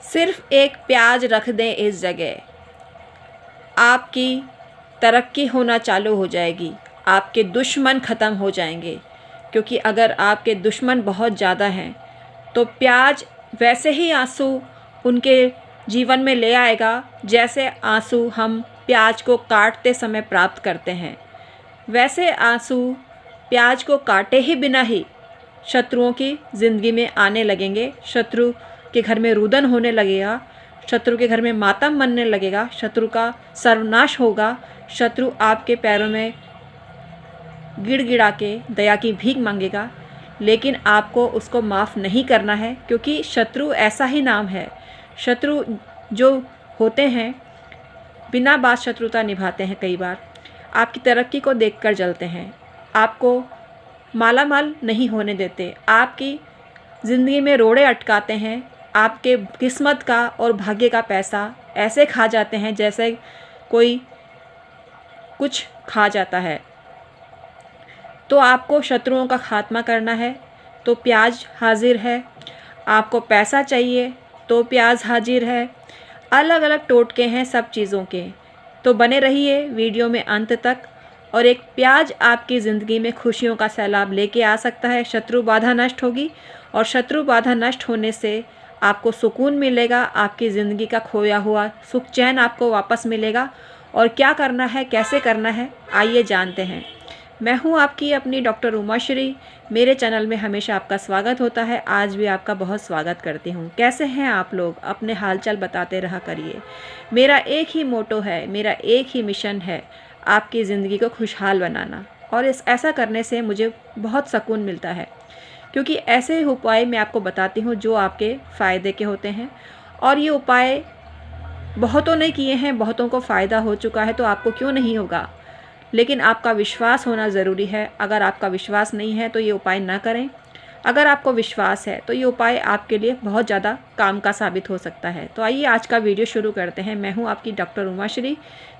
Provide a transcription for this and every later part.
सिर्फ एक प्याज रख दें इस जगह, आपकी तरक्की होना चालू हो जाएगी, आपके दुश्मन ख़त्म हो जाएंगे। क्योंकि अगर आपके दुश्मन बहुत ज़्यादा हैं तो प्याज वैसे ही आंसू उनके जीवन में ले आएगा जैसे आंसू हम प्याज को काटते समय प्राप्त करते हैं। वैसे आंसू प्याज को काटे ही बिना ही शत्रुओं की ज़िंदगी में आने लगेंगे। शत्रु के घर में रुदन होने लगेगा, शत्रु के घर में मातम मनने लगेगा, शत्रु का सर्वनाश होगा। शत्रु आपके पैरों में गिड़गिड़ा के दया की भीख मांगेगा, लेकिन आपको उसको माफ़ नहीं करना है। क्योंकि शत्रु ऐसा ही नाम है। शत्रु जो होते हैं बिना बात शत्रुता निभाते हैं, कई बार आपकी तरक्की को देखकर जलते हैं, आपको मालामाल नहीं होने देते, आपकी ज़िंदगी में रोड़े अटकाते हैं, आपके किस्मत का और भाग्य का पैसा ऐसे खा जाते हैं जैसे कोई कुछ खा जाता है। तो आपको शत्रुओं का खात्मा करना है तो प्याज हाजिर है, आपको पैसा चाहिए तो प्याज हाजिर है। अलग अलग टोटके हैं सब चीज़ों के। तो बने रहिए वीडियो में अंत तक। और एक प्याज आपकी ज़िंदगी में खुशियों का सैलाब लेके आ सकता है। शत्रु बाधा नष्ट होगी और शत्रु बाधा नष्ट होने से आपको सुकून मिलेगा, आपकी ज़िंदगी का खोया हुआ सुख चैन आपको वापस मिलेगा। और क्या करना है, कैसे करना है, आइए जानते हैं। मैं हूं आपकी अपनी डॉक्टर उमाश्री। मेरे चैनल में हमेशा आपका स्वागत होता है, आज भी आपका बहुत स्वागत करती हूं। कैसे हैं आप लोग? अपने हालचाल बताते रहा करिए। मेरा एक ही मोटो है, मेरा एक ही मिशन है, आपकी ज़िंदगी को खुशहाल बनाना। और ऐसा करने से मुझे बहुत सुकून मिलता है, क्योंकि ऐसे उपाय मैं आपको बताती हूँ जो आपके फ़ायदे के होते हैं। और ये उपाय बहुतों ने किए हैं, बहुतों को फ़ायदा हो चुका है, तो आपको क्यों नहीं होगा। लेकिन आपका विश्वास होना ज़रूरी है। अगर आपका विश्वास नहीं है तो ये उपाय ना करें। अगर आपको विश्वास है तो ये उपाय आपके लिए बहुत ज़्यादा काम का साबित हो सकता है। तो आइए आज का वीडियो शुरू करते हैं। मैं हूँ आपकी डॉक्टर उमाश्री,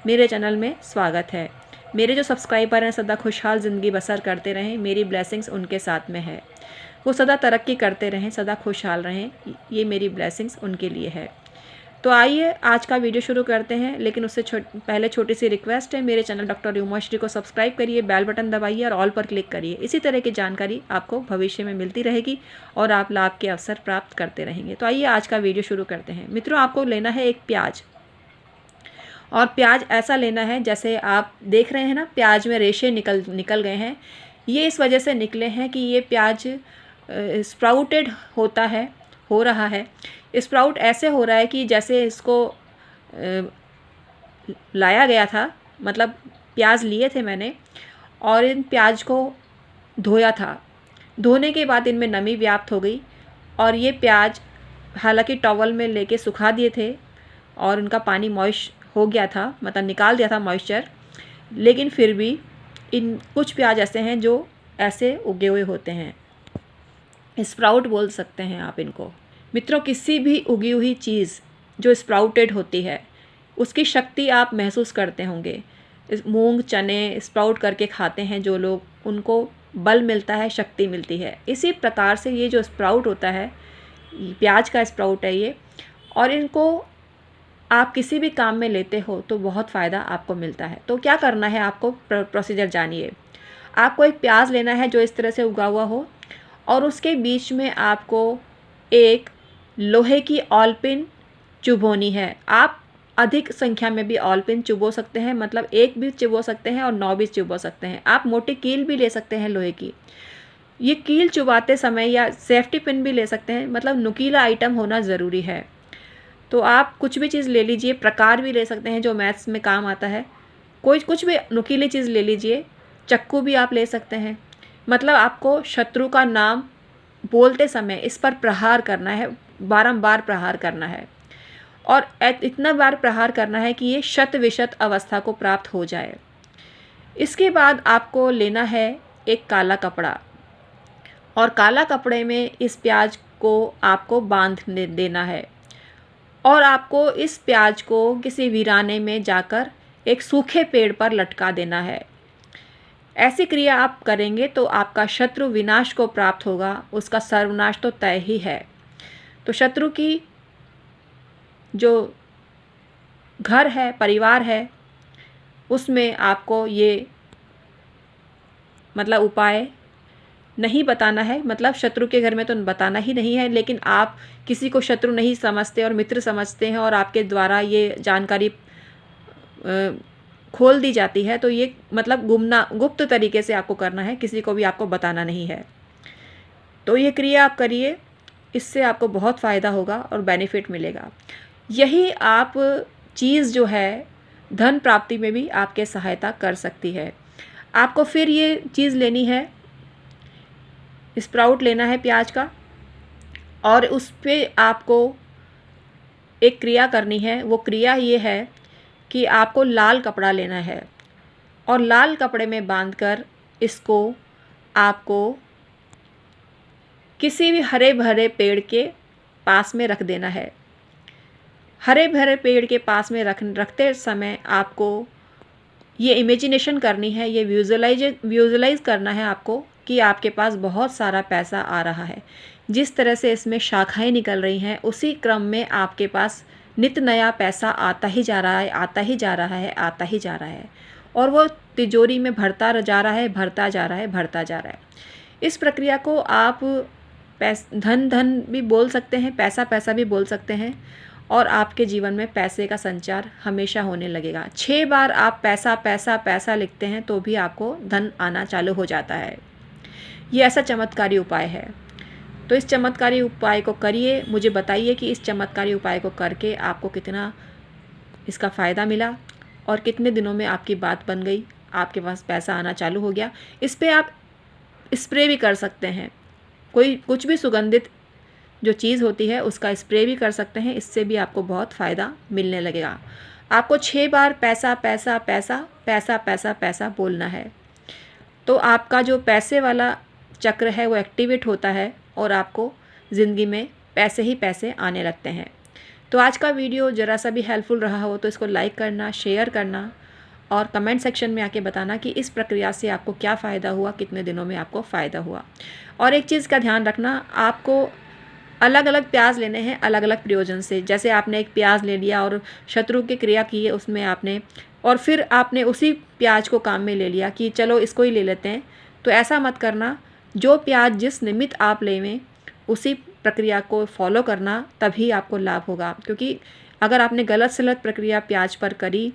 मेरे चैनल में स्वागत है। मेरे जो सब्सक्राइबर हैं सदा खुशहाल ज़िंदगी बसर करते रहें, मेरी ब्लेसिंग्स उनके साथ में है। वो सदा तरक्की करते रहें, सदा खुशहाल रहें, ये मेरी ब्लेसिंग्स उनके लिए है। तो आइए आज का वीडियो शुरू करते हैं। लेकिन उससे पहले छोटी सी रिक्वेस्ट है, मेरे चैनल डॉक्टर उमाश्री को सब्सक्राइब करिए, बेल बटन दबाइए और ऑल पर क्लिक करिए। इसी तरह की जानकारी आपको भविष्य में मिलती रहेगी और आप लाभ के अवसर प्राप्त करते रहेंगे। तो आइए आज का वीडियो शुरू करते हैं। मित्रों, आपको लेना है एक प्याज। और प्याज ऐसा लेना है जैसे आप देख रहे हैं ना, प्याज में रेशे निकल गए हैं। ये इस वजह से निकले हैं कि ये प्याज स्प्राउटेड हो रहा है। स्प्राउट ऐसे हो रहा है कि जैसे इसको लाया गया था, मतलब प्याज लिए थे मैंने और इन प्याज को धोया था। धोने के बाद इनमें नमी व्याप्त हो गई और ये प्याज हालांकि टॉवल में लेके सुखा दिए थे और उनका पानी मॉइस्ट हो गया था, मतलब निकाल दिया था मॉइस्चर। लेकिन फिर भी इन कुछ प्याज ऐसे हैं जो ऐसे उगे हुए होते हैं, स्प्राउट बोल सकते हैं आप इनको। मित्रों, किसी भी उगी हुई चीज़ जो स्प्राउटेड होती है उसकी शक्ति आप महसूस करते होंगे। मूंग चने स्प्राउट करके खाते हैं जो लोग, उनको बल मिलता है, शक्ति मिलती है। इसी प्रकार से ये जो स्प्राउट होता है, प्याज का स्प्राउट है ये, और इनको आप किसी भी काम में लेते हो तो बहुत फ़ायदा आपको मिलता है। तो क्या करना है आपको, प्रोसीजर जानिए। आपको एक प्याज लेना है जो इस तरह से उगा हुआ हो और उसके बीच में आपको एक लोहे की ऑल पिन चुभोनी है। आप अधिक संख्या में भी ऑल पिन चुभो सकते हैं, मतलब एक भी चुभो सकते हैं और 9 भी चुभो सकते हैं। आप मोटी कील भी ले सकते हैं लोहे की। ये कील चुभाते समय या सेफ्टी पिन भी ले सकते हैं, मतलब नुकीला आइटम होना ज़रूरी है। तो आप कुछ भी चीज़ ले लीजिए, प्रकार भी ले सकते हैं जो मैथ्स में काम आता है। कुछ भी नुकीली चीज़ ले लीजिए, चक्कू भी आप ले सकते हैं। मतलब आपको शत्रु का नाम बोलते समय इस पर प्रहार करना है, बारंबार प्रहार करना है और इतना बार प्रहार करना है कि ये शत विशत अवस्था को प्राप्त हो जाए। इसके बाद आपको लेना है एक काला कपड़ा और काला कपड़े में इस प्याज को आपको बांध देना है और आपको इस प्याज को किसी वीराने में जाकर एक सूखे पेड़ पर लटका देना है। ऐसी क्रिया आप करेंगे तो आपका शत्रु विनाश को प्राप्त होगा, उसका सर्वनाश तो तय ही है। तो शत्रु की जो घर है, परिवार है, उसमें आपको ये मतलब उपाय नहीं बताना है। मतलब शत्रु के घर में तो बताना ही नहीं है, लेकिन आप किसी को शत्रु नहीं समझते और मित्र समझते हैं और आपके द्वारा ये जानकारी खोल दी जाती है, तो ये मतलब गुप्त तरीके से आपको करना है, किसी को भी आपको बताना नहीं है। तो ये क्रिया आप करिए, इससे आपको बहुत फ़ायदा होगा और बेनिफिट मिलेगा। यही आप चीज़ जो है धन प्राप्ति में भी आपके सहायता कर सकती है। आपको फिर ये चीज़ लेनी है, स्प्राउट लेना है प्याज का, और उस पर आपको एक क्रिया करनी है। वो क्रिया ये है कि आपको लाल कपड़ा लेना है और लाल कपड़े में बांधकर इसको आपको किसी भी हरे भरे पेड़ के पास में रख देना है। हरे भरे पेड़ के पास में रखते समय आपको ये इमेजिनेशन करनी है, ये विजुअलाइज करना है आपको कि आपके पास बहुत सारा पैसा आ रहा है। जिस तरह से इसमें शाखाएं निकल रही हैं, उसी क्रम में आपके पास नित नया पैसा आता ही जा रहा है, आता ही जा रहा है, आता ही जा रहा है, और वो तिजोरी में भरता जा रहा है, भरता जा रहा है, भरता जा रहा है। इस प्रक्रिया को आप धन भी बोल सकते हैं, पैसा भी बोल सकते हैं, और आपके जीवन में पैसे का संचार हमेशा होने लगेगा। 6 बार आप पैसा लिखते हैं तो भी आपको धन आना चालू हो जाता है। ये ऐसा चमत्कारी उपाय है। तो इस चमत्कारी उपाय को करिए, मुझे बताइए कि इस चमत्कारी उपाय को करके आपको कितना इसका फ़ायदा मिला और कितने दिनों में आपकी बात बन गई, आपके पास पैसा आना चालू हो गया। इस पर आप स्प्रे भी कर सकते हैं, कुछ भी सुगंधित जो चीज़ होती है उसका स्प्रे भी कर सकते हैं, इससे भी आपको बहुत फ़ायदा मिलने लगेगा। आपको 6 बार पैसा बोलना है, तो आपका जो पैसे वाला चक्र है वो एक्टिवेट होता है और आपको ज़िंदगी में पैसे ही पैसे आने लगते हैं। तो आज का वीडियो ज़रा सा भी हेल्पफुल रहा हो तो इसको लाइक करना, शेयर करना और कमेंट सेक्शन में आके बताना कि इस प्रक्रिया से आपको क्या फ़ायदा हुआ, कितने दिनों में आपको फ़ायदा हुआ। और एक चीज़ का ध्यान रखना, आपको अलग अलग प्याज लेने हैं अलग अलग प्रयोजन से। जैसे आपने एक प्याज ले लिया और शत्रु की क्रिया की है उसमें आपने, और फिर आपने उसी प्याज को काम में ले लिया कि चलो इसको ही ले लेते हैं, तो ऐसा मत करना। जो प्याज जिस निमित्त आप लेवें उसी प्रक्रिया को फॉलो करना, तभी आपको लाभ होगा। क्योंकि अगर आपने गलत सलत प्रक्रिया प्याज पर करी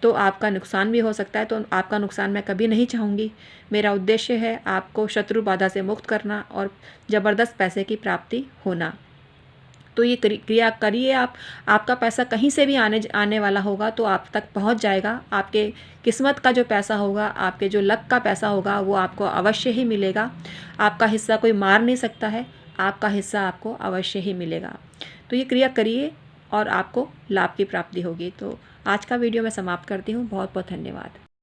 तो आपका नुकसान भी हो सकता है। तो आपका नुकसान मैं कभी नहीं चाहूँगी। मेरा उद्देश्य है आपको शत्रु बाधा से मुक्त करना और ज़बरदस्त पैसे की प्राप्ति होना। तो ये क्रिया करिए आप, आपका पैसा कहीं से भी आने वाला होगा तो आप तक पहुंच जाएगा। आपके किस्मत का जो पैसा होगा, आपके जो लक का पैसा होगा, वो आपको अवश्य ही मिलेगा। आपका हिस्सा कोई मार नहीं सकता है, आपका हिस्सा आपको अवश्य ही मिलेगा। तो ये क्रिया करिए और आपको लाभ की प्राप्ति होगी। तो आज का वीडियो मैं समाप्त करती हूँ। बहुत बहुत धन्यवाद।